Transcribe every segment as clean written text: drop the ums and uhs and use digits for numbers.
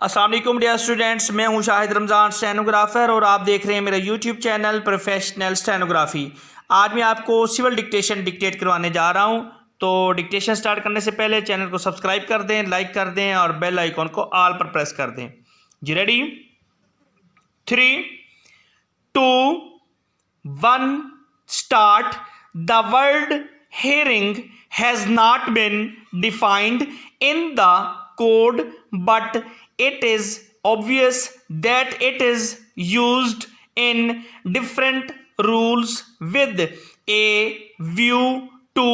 अस्सलाम वालेकुम dear students, मैं हूं शाहिद रमज़ान स्टेनोग्राफ़र और आप देख रहे हैं मेरा यूट्यूब चैनल प्रोफेशनल स्टेनोग्राफ़ी। आज मैं आपको सिविल डिक्टेशन डिक्टेट करवाने जा रहा हूं। तो डिक्टेशन स्टार्ट करने से पहले चैनल को सब्सक्राइब कर दें, लाइक कर दें और बेल आइकॉन को ऑल पर प्रेस कर दें। जी ready? 3, 2, 1 start. The word hearing has not been defined in the code, but it is obvious that it is used in different rules with a view to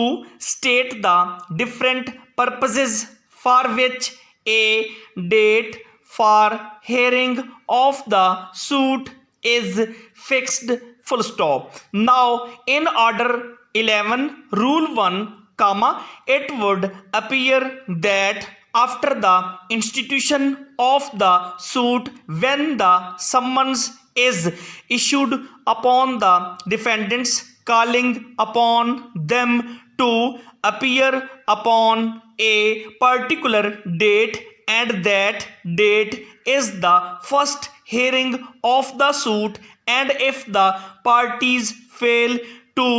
state the different purposes for which a date for hearing of the suit is fixed, full stop. Now in order 11 rule 1 comma, it would appear that after the institution of the suit, when the summons is issued upon the defendants, calling upon them to appear upon a particular date, and that date is the first hearing of the suit, and if the parties fail to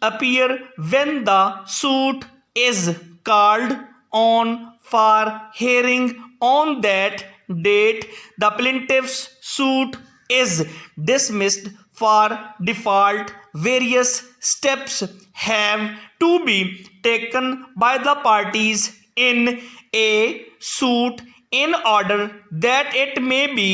appear when the suit is called on for hearing on that date, the plaintiff's suit is dismissed. For default, various steps have to be taken by the parties in a suit in order that it may be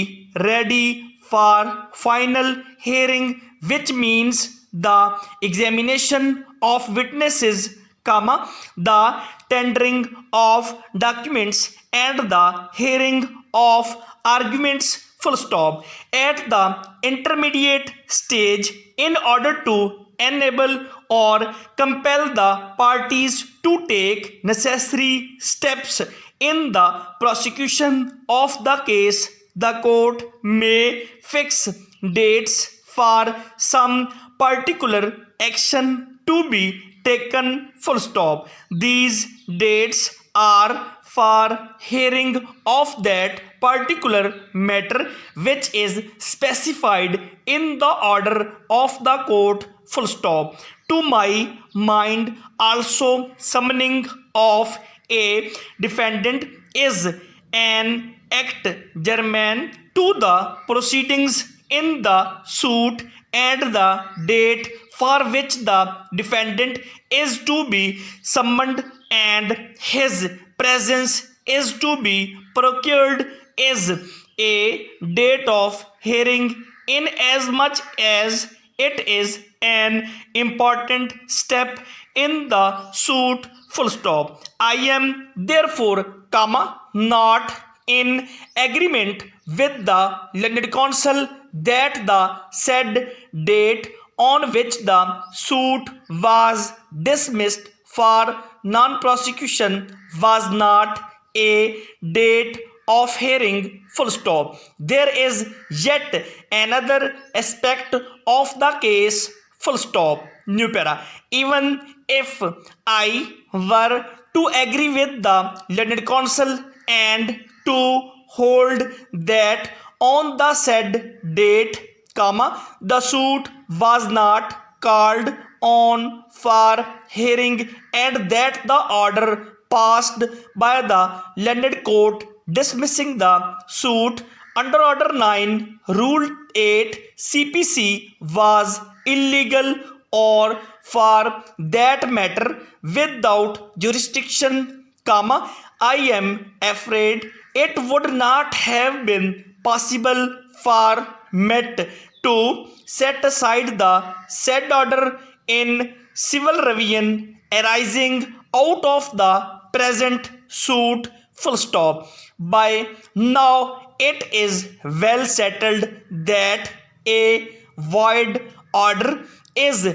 ready for final hearing, which means the examination of witnesses, comma, the tendering of documents, and the hearing of arguments, full stop. At the intermediate stage, in order to enable or compel the parties to take necessary steps in the prosecution of the case, the court may fix dates for some particular action to be taken, full stop. These dates are for hearing of that particular matter which is specified in the order of the court, full stop. To my mind, also summoning of a defendant is an act germane to the proceedings in the suit, and the date for which the defendant is to be summoned and his presence is to be procured is a date of hearing, in as much as it is an important step in the suit, full stop. I am therefore, comma, not in agreement with the learned counsel that the said date on which the suit was dismissed for non-prosecution was not a date of hearing, full stop. There is yet another aspect of the case, full stop. New para. Even if I were to agree with the learned counsel and to hold that on the said date, comma, the suit was not called on for hearing, and that the order passed by the learned court dismissing the suit under order 9 rule 8 CPC was illegal, or for that matter without jurisdiction, comma, I am afraid it would not have been possible for Met to set aside the said order in civil revision arising out of the present suit, full stop. By now it is well settled that a void order is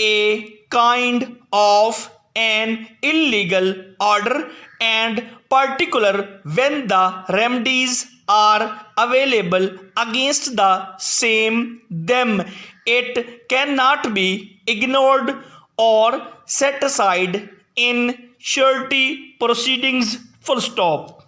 a kind of an illegal order, and particular when the remedies are available against the same, them it cannot be ignored or set aside in surety proceedings, full stop.